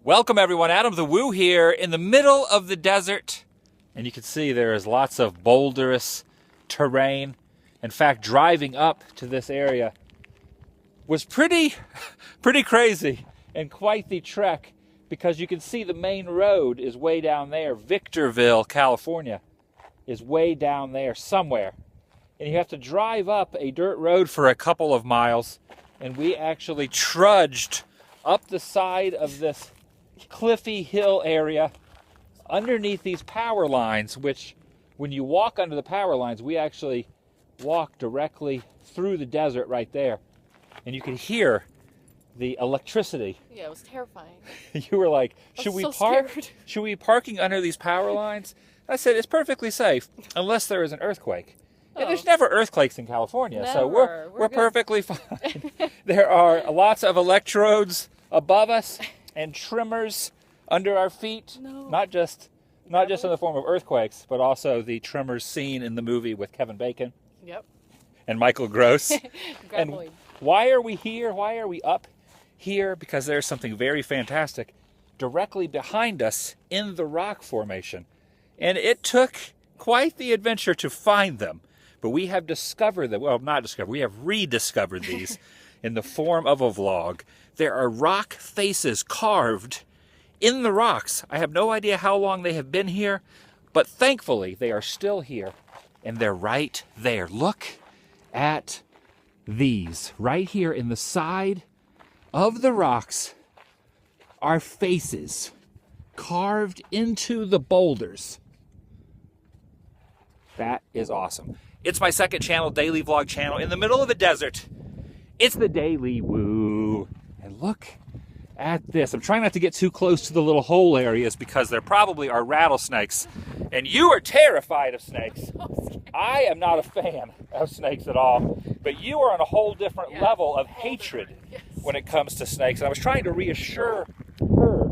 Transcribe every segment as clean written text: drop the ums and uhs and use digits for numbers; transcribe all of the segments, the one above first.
Welcome everyone, AdamTheWoo here in the middle of the desert. And you can see there is lots of boulderous terrain. In fact, driving up to this area was pretty crazy and quite the trek, because you can see the main road is way down there. Victorville, California is way down there somewhere. And you have to drive up a dirt road for a couple of miles. And we actually trudged up the side of this cliffy hill area underneath these power lines, which when you walk under the power lines, we actually walk directly through the desert right there. And you can hear the electricity. Yeah, it was terrifying. You were like, should we park? Should we be parking under these power lines? I said, it's perfectly safe unless there is an earthquake. And there's never earthquakes in California, so we're perfectly fine. There are lots of electrodes above us and tremors under our feet. No. Not just in the form of earthquakes, but also the tremors seen in the movie with Kevin Bacon. Yep. And Michael Gross. And Graboid. why are we here? Why are we up here? Because there's something very fantastic directly behind us in the rock formation. And it took quite the adventure to find them. But we have discovered them. Well, not discovered. We have rediscovered these in the form of a vlog. There are rock faces carved in the rocks. I have no idea how long they have been here, but thankfully they are still here. And they're right there. Look at these. Right here in the side of the rocks are faces carved into the boulders. That is awesome. It's my second channel, daily vlog channel, in the middle of the desert. It's TheDailyWoo. And look at this. I'm trying not to get too close to the little hole areas because there probably are rattlesnakes. And you are terrified of snakes. I am not a fan of snakes at all. But you are on a whole different level of hatred when it comes to snakes. And I was trying to reassure her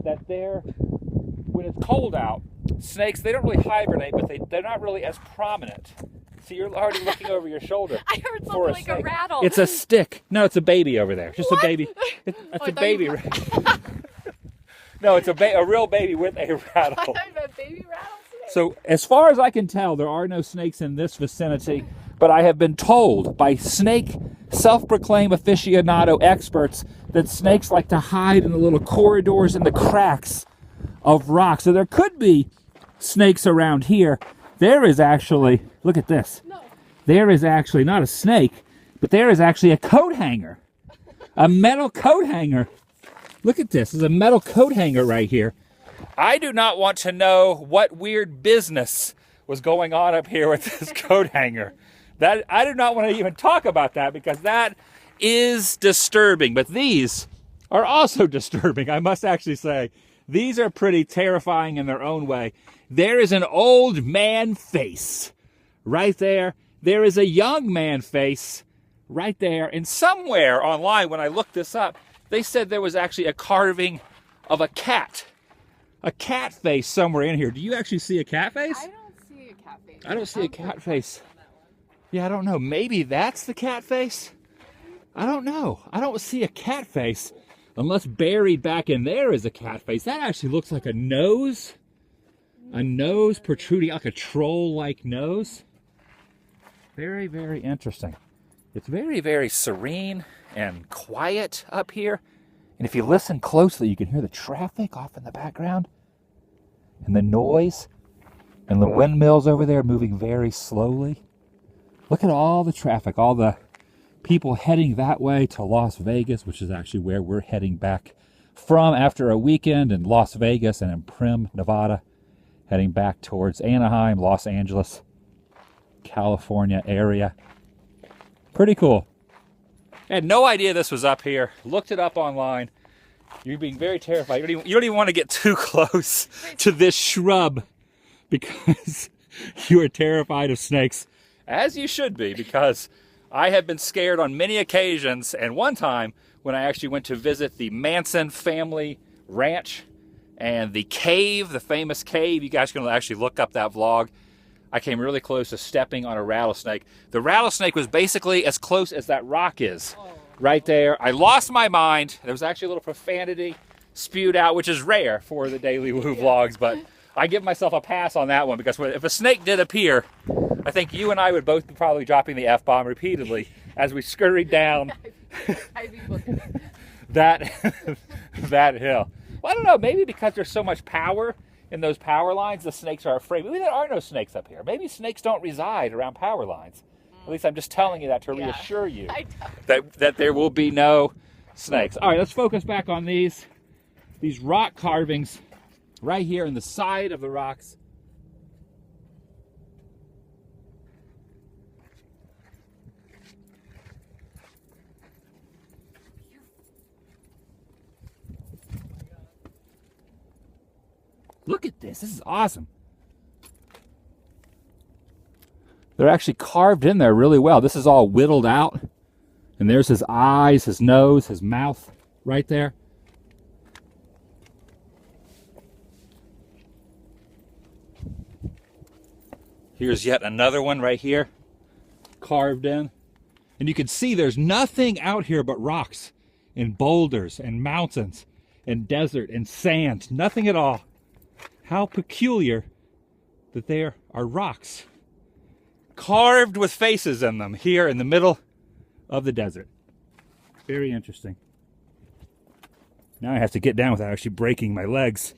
that when it's cold out, snakes, they don't really hibernate, but they're not really as prominent. So you're already looking over your shoulder. I heard something like a rattle. It's a stick. No, it's a baby over there. Just what? A baby. It's a baby. No, it's a real baby with a rattle. I have a baby rattlesnake. So as far as I can tell, there are no snakes in this vicinity, but I have been told by snake self-proclaimed aficionado experts that snakes like to hide in the little corridors and the cracks of rocks. So there could be snakes around here. There is actually, look at this. No. There is actually not a snake, but there is actually a coat hanger. A metal coat hanger. Look at this. There's a metal coat hanger right here. I do not want to know what weird business was going on up here with this coat hanger. That I do not want to even talk about that because that is disturbing. But these are also disturbing, I must actually say. These are pretty terrifying in their own way. There is an old man face right there. There is a young man face right there. And somewhere online, when I looked this up, they said there was actually a carving of a cat. A cat face somewhere in here. Do you actually see a cat face? I don't see a cat face. I don't see a cat face. Yeah, I don't know. Maybe that's the cat face? I don't know. I don't see a cat face. Unless buried back in there is a cat face. That actually looks like a nose. A nose protruding, like a troll-like nose. Very, very interesting. It's very, very serene and quiet up here. And if you listen closely, you can hear the traffic off in the background. And the noise. And the windmills over there moving very slowly. Look at all the traffic, all the people heading that way to Las Vegas, which is actually where we're heading back from after a weekend in Las Vegas and in Primm, Nevada. Heading back towards Anaheim, Los Angeles, California area. Pretty cool. I had no idea this was up here. Looked it up online. You're being very terrified. You don't even want to get too close to this shrub because you are terrified of snakes. As you should be, because I have been scared on many occasions. And one time when I actually went to visit the Manson family ranch and the cave, the famous cave, you guys can actually look up that vlog. I came really close to stepping on a rattlesnake. The rattlesnake was basically as close as that rock is right there. I lost my mind. There was actually a little profanity spewed out, which is rare for the Daily Woo vlogs, but I give myself a pass on that one because if a snake did appear, I think you and I would both be probably dropping the F-bomb repeatedly as we scurried down that hill. Well, I don't know, maybe because there's so much power in those power lines, the snakes are afraid. Maybe there are no snakes up here. Maybe snakes don't reside around power lines. At least I'm just telling you that to reassure you that there will be no snakes. All right, let's focus back on these rock carvings right here in the side of the rocks. Look at this. This is awesome. They're actually carved in there really well. This is all whittled out. And there's his eyes, his nose, his mouth right there. Here's yet another one right here, carved in. And you can see there's nothing out here but rocks and boulders and mountains and desert and sand. Nothing at all. How peculiar that there are rocks carved with faces in them here in the middle of the desert. Very interesting. Now I have to get down without actually breaking my legs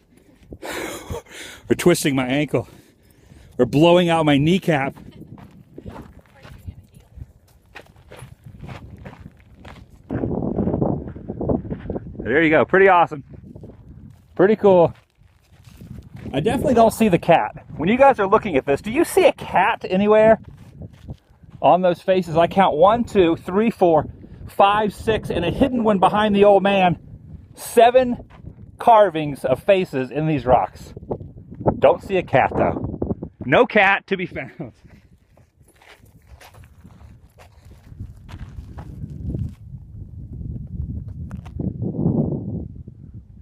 or twisting my ankle or blowing out my kneecap. There you go. Pretty awesome. Pretty cool. I definitely don't see the cat. When you guys are looking at this, do you see a cat anywhere on those faces? I count 1, 2, 3, 4, 5, 6, and a hidden one behind the old man. 7 carvings of faces in these rocks. Don't see a cat though. No cat to be found.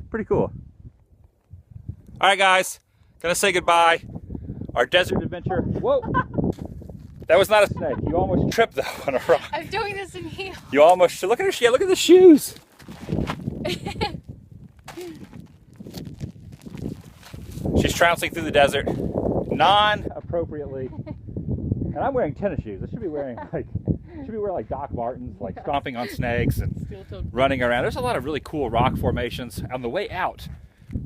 Pretty cool. All right, guys, gonna say goodbye. Our desert adventure. Whoa, that was not a snake. You almost tripped though on a rock. I'm doing this in heels. You almost, look at her, look at the shoes. She's trouncing through the desert, non-appropriately. And I'm wearing tennis shoes. I should be wearing like Doc Martens, like stomping on snakes and running around. There's a lot of really cool rock formations. On the way out,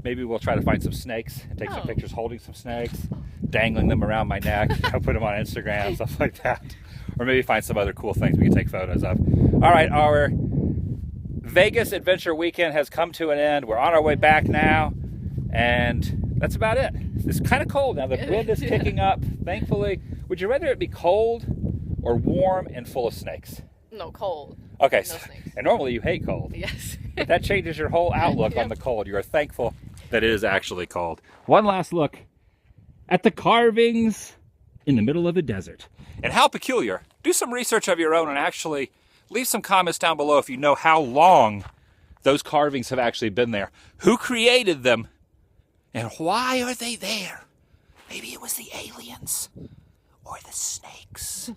maybe we'll try to find some snakes and take some pictures holding some snakes, dangling them around my neck. I'll put them on Instagram, stuff like that. Or maybe find some other cool things we can take photos of. All right, our Vegas adventure weekend has come to an end. We're on our way back now, and that's about it. It's kind of cold now. The wind is kicking up, thankfully. Would you rather it be cold or warm and full of snakes? No, cold. Okay, No so, snakes. and normally you hate cold. Yes. But that changes your whole outlook on the cold. You are thankful that it is actually cold. One last look at the carvings in the middle of the desert. And how peculiar. Do some research of your own and actually leave some comments down below if you know how long those carvings have actually been there. Who created them? And why are they there? Maybe it was the aliens or the snakes.